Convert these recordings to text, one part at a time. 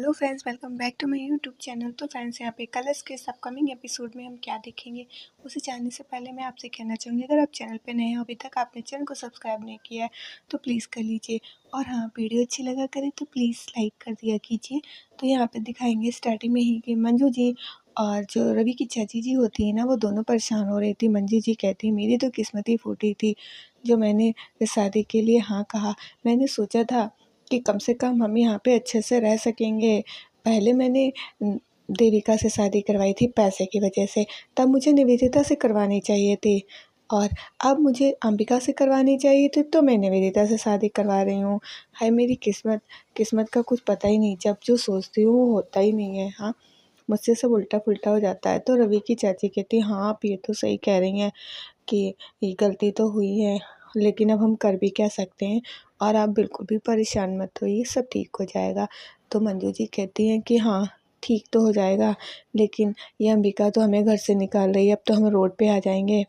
Hello friends, welcome back to my YouTube channel. तो friends, यहाँ पे कलर्स के इस अपकमिंग एपिसोड में हम क्या देखेंगे उसे जानने से पहले मैं आपसे कहना चाहूँगी, अगर आप चैनल पे नए हो, अभी तक आपने चैनल को सब्सक्राइब नहीं किया है तो प्लीज़ कर लीजिए। और हाँ, वीडियो अच्छी लगा करे तो प्लीज़ लाइक कर दिया कीजिए। तो यहाँ पे दिखाएंगे स्टार्टिंग में ही कि मंजू जी और जो रवि की चाची जी होती है ना, वो दोनों परेशान हो रही थी। मंजू जी कहती, मेरी तो किस्मत ही फूटी थी जो मैंने शादी के लिए हाँ कहा। मैंने सोचा था कि कम से कम हम यहाँ पे अच्छे से रह सकेंगे। पहले मैंने देविका से शादी करवाई थी पैसे की वजह से, तब मुझे निवेदिता से करवानी चाहिए थी, और अब मुझे अंबिका से करवानी चाहिए थी, तो मैं निवेदिता से शादी करवा रही हूँ। हाय मेरी किस्मत, किस्मत का कुछ पता ही नहीं। जब जो सोचती हूँ वो होता ही नहीं है। हाँ, मुझसे सब उल्टा पुल्टा हो जाता है। तो रवि की चाची कहती, हाँ आप ये तो सही कह रही हैं कि ये गलती तो हुई है, लेकिन अब हम कर भी क्या सकते हैं। और आप बिल्कुल भी परेशान मत होइए, सब ठीक हो जाएगा। तो मंजू जी कहती हैं कि हाँ ठीक तो हो जाएगा, लेकिन ये अंबिका तो हमें घर से निकाल रही है। अब तो हम रोड पे आ जाएंगे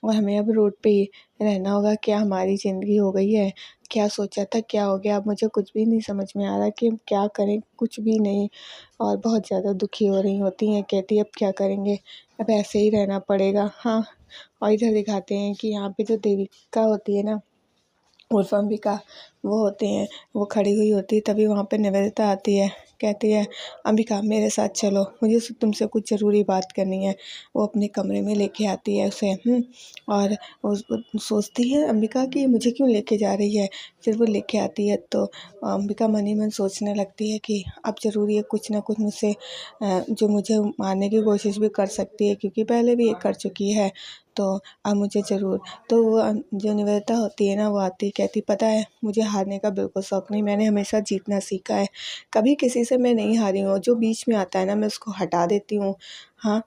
और हमें अब रोड पे ही रहना होगा। क्या हमारी ज़िंदगी हो गई है? क्या सोचा था क्या हो गया? अब मुझे कुछ भी नहीं समझ में आ रहा कि हम क्या करें, कुछ भी नहीं। और बहुत ज़्यादा दुखी हो रही होती हैं, कहती अब क्या करेंगे, अब ऐसे ही रहना पड़ेगा। हाँ, और इधर दिखाते हैं कि यहाँ पे जो देविका होती है ना, उर्फ अंबिका, वो होती हैं, वो खड़ी हुई होती है। तभी वहाँ पे निवेदिता आती है, कहती है अंबिका मेरे साथ चलो, मुझे तुमसे कुछ ज़रूरी बात करनी है। वो अपने कमरे में लेके आती है उसे। और वो सोचती है अंबिका कि मुझे क्यों लेके जा रही है। फिर वो लेके आती है तो अंबिका मन ही मन सोचने लगती है कि अब ज़रूरी है कुछ ना कुछ मुझसे जो मुझे मारने की कोशिश भी कर सकती है, क्योंकि पहले भी ये कर चुकी है। तो अब मुझे ज़रूर, तो वो जो निवेदिता होती है ना, वो आती कहती, पता है मुझे हारने का बिल्कुल शौक़ नहीं, मैंने हमेशा जीतना सीखा है। कभी किसी से मैं नहीं हारी हूँ, जो बीच में आता है ना मैं उसको हटा देती हूँ। हाँ,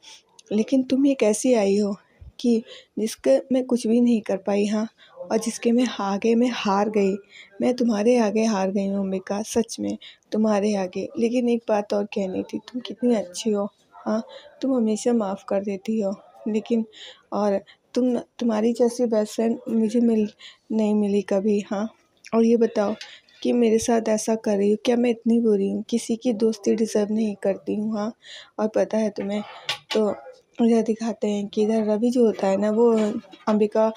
लेकिन तुम एक ऐसी आई हो कि जिसके मैं कुछ भी नहीं कर पाई। हाँ, और जिसके मैं आगे मैं हार गई। मैं तुम्हारे आगे हार गई हूँ अंबिका, सच में तुम्हारे आगे। लेकिन एक बात और कहनी थी, तुम कितनी अच्छी हो। हाँ, तुम हमेशा माफ़ कर देती हो, लेकिन और तुम्हारी जैसी बेस्ट फ्रेंड मुझे नहीं मिली कभी। हाँ, और ये बताओ कि मेरे साथ ऐसा कर रही हो, क्या मैं इतनी बुरी हूँ? किसी की दोस्ती डिज़र्व नहीं करती हूँ। हाँ, और पता है तुम्हें, तो इधर दिखाते हैं कि इधर रवि जो होता है ना, वो अंबिका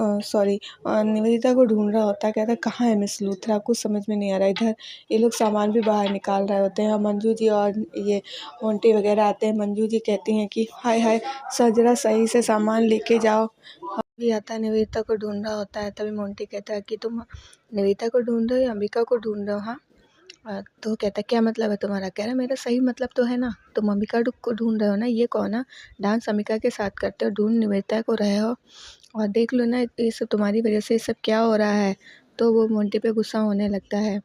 सॉरी निवेदिता को ढूंढ रहा होता है। कहता है कहाँ है मिस लूथरा, कुछ समझ में नहीं आ रहा। इधर ये लोग सामान भी बाहर निकाल रहे होते हैं। मंजू जी और ये मोंटी वगैरह आते हैं। मंजू जी कहती हैं कि हाय हाय सर, जरा सही से सामान लेके जाओ। भी आता है, निवेदिता को ढूंढ रहा होता है। तभी मोंटी कहता है कि तुम निवेदिता को ढूंढ रहे हो या अंबिका को ढूंढ रहे हो? हाँ, तो कहता है क्या मतलब है तुम्हारा? कह रहा मेरा सही मतलब तो है ना, तुम अंबिका को ढूंढ रहे हो ना, ये कौन ना डांस अंबिका के साथ करते हो, ढूंढ निवेदिता को रहे हो, और देख लो ना ये सब तुम्हारी वजह से ये सब क्या हो रहा है। तो वो मोंटी पे गुस्सा होने लगता है।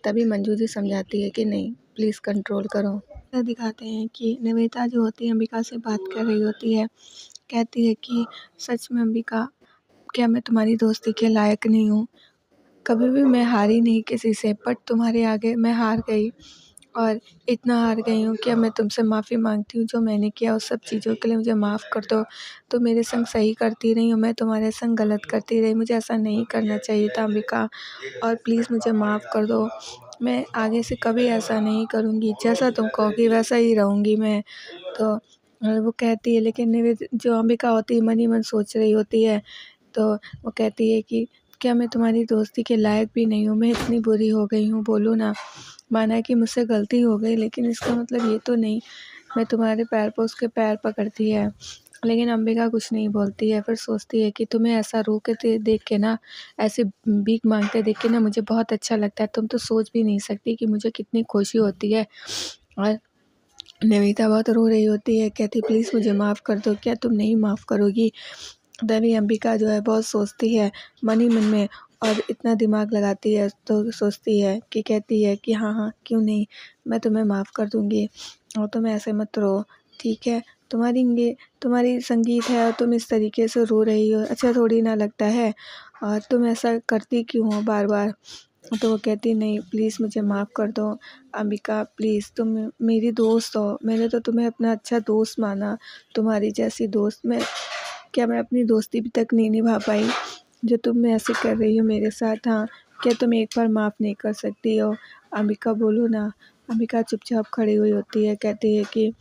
तभी मंजू जी समझाती है कि नहीं, प्लीज़ कंट्रोल करो। दिखाते हैं कि निवेदिता जो होती है अंबिका से बात कर रही होती है। कहती है कि सच में अंबिका, क्या मैं तुम्हारी दोस्ती के लायक नहीं हूँ? कभी भी मैं हारी नहीं किसी से, बट तुम्हारे आगे मैं हार गई, और इतना हार गई हूँ कि अब मैं तुमसे माफ़ी मांगती हूँ। जो मैंने किया उस सब चीज़ों के लिए मुझे माफ़ कर दो। तो मेरे संग सही करती रही हूँ, मैं तुम्हारे संग गलत करती रही, मुझे ऐसा नहीं करना चाहिए था अंबिका, और प्लीज़ मुझे माफ़ कर दो। मैं आगे से कभी ऐसा नहीं करूँगी, जैसा तुम कहोगी वैसा ही रहूँगी मैं। तो वो कहती है, लेकिन जो अंबिका होती है मन ही मन सोच रही होती है। तो वो कहती है कि क्या मैं तुम्हारी दोस्ती के लायक भी नहीं हूँ? मैं इतनी बुरी हो गई हूँ, बोलो ना। माना है कि मुझसे गलती हो गई, लेकिन इसका मतलब ये तो नहीं मैं तुम्हारे पैर पे उसके पैर पकड़ती है। लेकिन अंबिका कुछ नहीं बोलती है। फिर सोचती है कि तुम्हें ऐसा रो के देख के ना, ऐसे भीख मांगते देख के ना, मुझे बहुत अच्छा लगता है। तुम तो सोच भी नहीं सकती कि मुझे कितनी खुशी होती है। और निवेदिता बहुत रो रही होती है, कहती प्लीज़ मुझे माफ़ कर दो। क्या तुम नहीं माफ़ करोगी? तभी अंबिका जो है बहुत सोचती है मन ही मन में, और इतना दिमाग लगाती है तो सोचती है कि कहती है कि हाँ हाँ क्यों नहीं, मैं तुम्हें माफ़ कर दूँगी, और तुम ऐसे मत रो, ठीक है? तुम्हारी संगीत है और तुम इस तरीके से रो रही हो, अच्छा थोड़ी ना लगता है? और तुम ऐसा करती क्यों हो बार बार? तो वो कहती नहीं, प्लीज़ मुझे माफ़ कर दो अंबिका, प्लीज़ तुम मेरी दोस्त हो, मैंने तो तुम्हें अपना अच्छा दोस्त माना, तुम्हारी जैसी दोस्त क्या मैं अपनी दोस्ती भी तक नहीं निभा पाई, जो तुम ऐसे कर रही हो मेरे साथ? हाँ, क्या तुम एक बार माफ़ नहीं कर सकती हो? अंबिका बोलो ना। अंबिका चुपचाप खड़ी हुई होती है, कहती है कि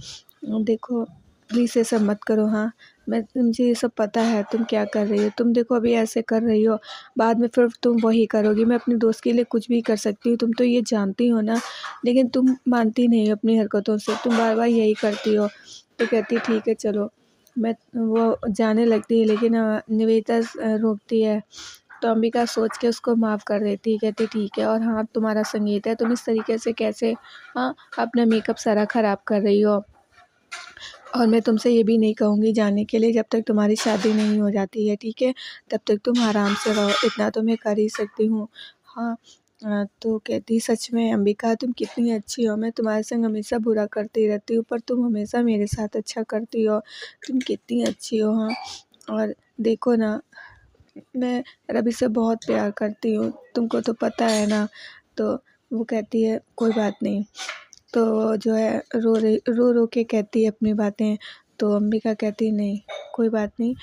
देखो प्लीज़ ये सब मत करो। हाँ, मुझे ये सब पता है तुम क्या कर रही हो, तुम देखो अभी ऐसे कर रही हो, बाद में फिर तुम वही करोगी। मैं अपने दोस्त के लिए कुछ भी कर सकती हूँ, तुम तो ये जानती हो ना, लेकिन तुम मानती नहीं हो अपनी हरकतों से, तुम बार-बार यही करती हो। तो कहती है ठीक है चलो, मैं वो जाने लगती है, लेकिन निवेदिता रोकती है। तो अंबिका सोच के उसको माफ़ कर देती है, कहती ठीक है, और हाँ तुम्हारा संगीत है, तुम इस तरीके से कैसे हाँ अपना मेकअप सारा ख़राब कर रही हो, और मैं तुमसे ये भी नहीं कहूँगी जाने के लिए जब तक तुम्हारी शादी नहीं हो जाती है, ठीक है? तब तक तुम आराम से रहो, इतना तो मैं कर ही सकती हूँ। हाँ, तो कहती सच में अंबिका तुम कितनी अच्छी हो, मैं तुम्हारे संग हमेशा बुरा करती रहती हूँ पर तुम हमेशा मेरे साथ अच्छा करती हो, तुम कितनी अच्छी हो। हाँ, और देखो ना, मैं रवि से बहुत प्यार करती हूँ, तुमको तो पता है ना। तो वो कहती है कोई बात नहीं, तो जो है रो के कहती है अपनी बातें। तो अंबिका कहती है नहीं कोई बात नहीं,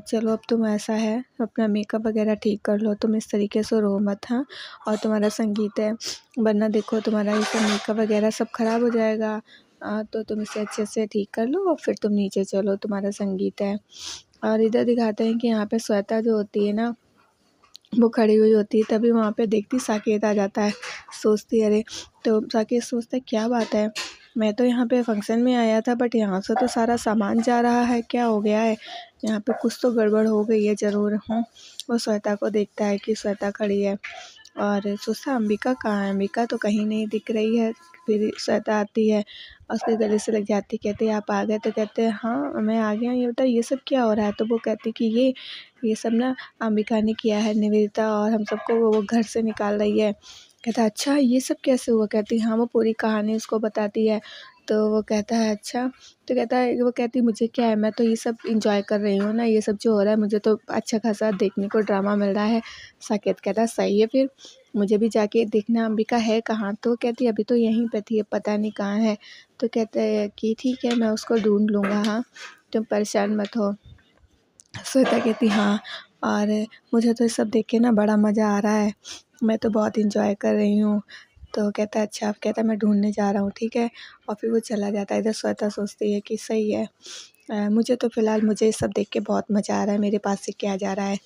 चलो अब तुम ऐसा है अपना मेकअप वगैरह ठीक कर लो, तुम इस तरीके से रो मत। हाँ, और तुम्हारा संगीत है, वरना देखो तुम्हारा ये सब मेकअप वगैरह सब खराब हो जाएगा। तो तुम इसे अच्छे से ठीक कर लो और फिर तुम नीचे चलो, तुम्हारा संगीत है। और इधर दिखाते हैं कि यहाँ पे श्वेता जो होती है ना, वो खड़ी हुई होती है, तभी वहाँ पे देखती साकेत आ जाता है। सोचती है अरे, तो साकेत सोचता है क्या बात है, मैं तो यहाँ पे फंक्शन में आया था बट यहाँ से तो सारा सामान जा रहा है, क्या हो गया है, यहाँ पे कुछ तो गड़बड़ हो गई है ज़रूर। वो श्वेता को देखता है कि श्वेता खड़ी है और सोचता अंबिका कहाँ है, अंबिका तो कहीं नहीं दिख रही है। फिर श्वेता आती है और उसके गले से लग जाती, कहते आप आ गए, तो कहते हैं हाँ मैं आ गया, ये बताओ ये सब क्या हो रहा है। तो वो कहती कि ये सब ना अंबिका ने किया है, निवेदिता और हम सबको वो घर से निकाल रही है। कहता अच्छा ये सब कैसे हुआ, कहती हाँ, वो पूरी कहानी उसको बताती है। तो वो कहता है अच्छा, तो कहता है, वो कहती मुझे क्या है, मैं तो ये सब एंजॉय कर रही हूँ ना, ये सब जो हो रहा है मुझे तो अच्छा खासा देखने को ड्रामा मिल रहा है। साकेत कहता है सही है, फिर मुझे भी जाके देखना अंबिका है कहाँ। तो कहती अभी तो यहीं पे थी, अब पता नहीं कहाँ है। तो कहते हैं कि ठीक है मैं उसको ढूंढ लूँगा, हाँ तुम परेशान मत हो। श्वेता कहती हाँ, और मुझे तो ये सब देख के ना बड़ा मज़ा आ रहा है, मैं तो बहुत इंजॉय कर रही हूँ। तो कहता है अच्छा, अब कहता है मैं ढूंढने जा रहा हूँ, ठीक है। और फिर वो चला जाता है। इधर श्वेता सोचती है कि सही है, मुझे तो फ़िलहाल मुझे ये सब देख के बहुत मज़ा आ रहा है, मेरे पास से क्या जा रहा है।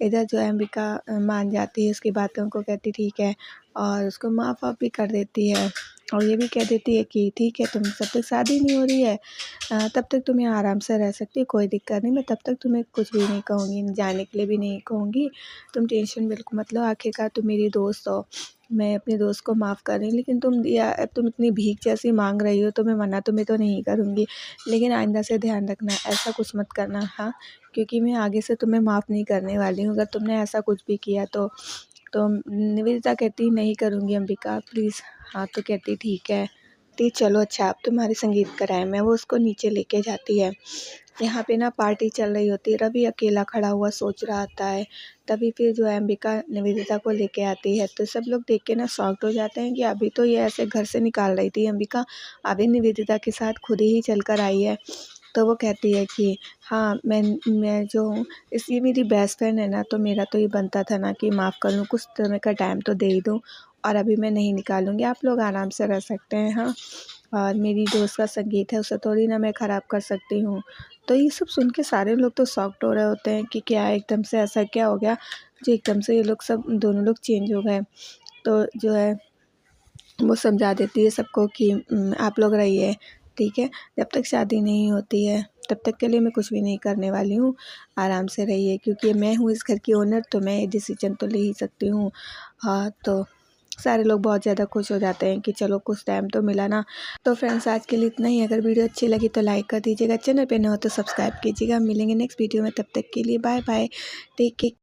इधर जो है अंबिका मान जाती है उसकी बातों को, कहती ठीक है, और उसको माफ़ वाफ़ भी कर देती है और ये भी कह देती है कि ठीक है तुम जब तक शादी नहीं हो रही है तब तक तुम यहाँ आराम से रह सकती हो, कोई दिक्कत नहीं, मैं तब तक तुम्हें कुछ भी नहीं कहूँगी, जाने के लिए भी नहीं कहूँगी, तुम टेंशन बिल्कुल मत लो, आखिरकार तुम मेरी दोस्त हो, मैं अपने दोस्त को माफ़ कर रही हूँ। लेकिन तुम इतनी भीख जैसी मांग रही हो तो मैं मना तुम्हें तो नहीं करूँगी, लेकिन आइंदा से ध्यान रखना ऐसा कुछ मत करना। हाँ, क्योंकि मैं आगे से तुम्हें माफ़ नहीं करने वाली हूँ अगर तुमने ऐसा कुछ भी किया तो। तो निवेदिता कहती नहीं करूँगी अंबिका प्लीज़। हाँ, तो कहती ठीक है, ती चलो अच्छा अब तुम्हारे संगीत कराएं, मैं वो उसको नीचे लेके जाती है। यहाँ पे ना पार्टी चल रही होती है, रवि अकेला खड़ा हुआ सोच रहा होता है। तभी फिर जो है अंबिका निवेदिता को लेके आती है, तो सब लोग देख के ना शॉक्ड हो जाते हैं कि अभी तो ये ऐसे घर से निकाल रही थी अंबिका, अभी निवेदिता के साथ खुद ही चल कर आई है। तो वो कहती है कि हाँ मैं जो हूँ ये मेरी बेस्ट फ्रेंड है ना, तो मेरा तो ये बनता था ना कि माफ़ कर लूँ, कुछ समय का टाइम तो दे ही दूँ, और अभी मैं नहीं निकालूँगी, आप लोग आराम से रह सकते हैं। हाँ, और मेरी दोस्त का संगीत है उसे थोड़ी ना मैं ख़राब कर सकती हूँ। तो ये सब सुन के सारे लोग तो शॉक्ड हो रहे होते हैं कि क्या एकदम से ऐसा क्या हो गया जो एकदम से ये लोग सब दोनों लोग चेंज हो गए। तो जो है वो समझा देती है सबको कि आप लोग रहिए, ठीक है, जब तक शादी नहीं होती है तब तक के लिए मैं कुछ भी नहीं करने वाली हूँ, आराम से रहिए, क्योंकि मैं हूँ इस घर की ओनर, तो मैं ये डिसीजन तो ले ही सकती हूँ। हाँ, तो सारे लोग बहुत ज़्यादा खुश हो जाते हैं कि चलो कुछ टाइम तो मिला ना। तो फ्रेंड्स आज के लिए इतना ही, अगर वीडियो अच्छी लगी तो लाइक कर दीजिएगा, चैनल पे न हो तो सब्सक्राइब कीजिएगा। मिलेंगे नेक्स्ट वीडियो में, तब तक के लिए बाय बाय, टेक केयर।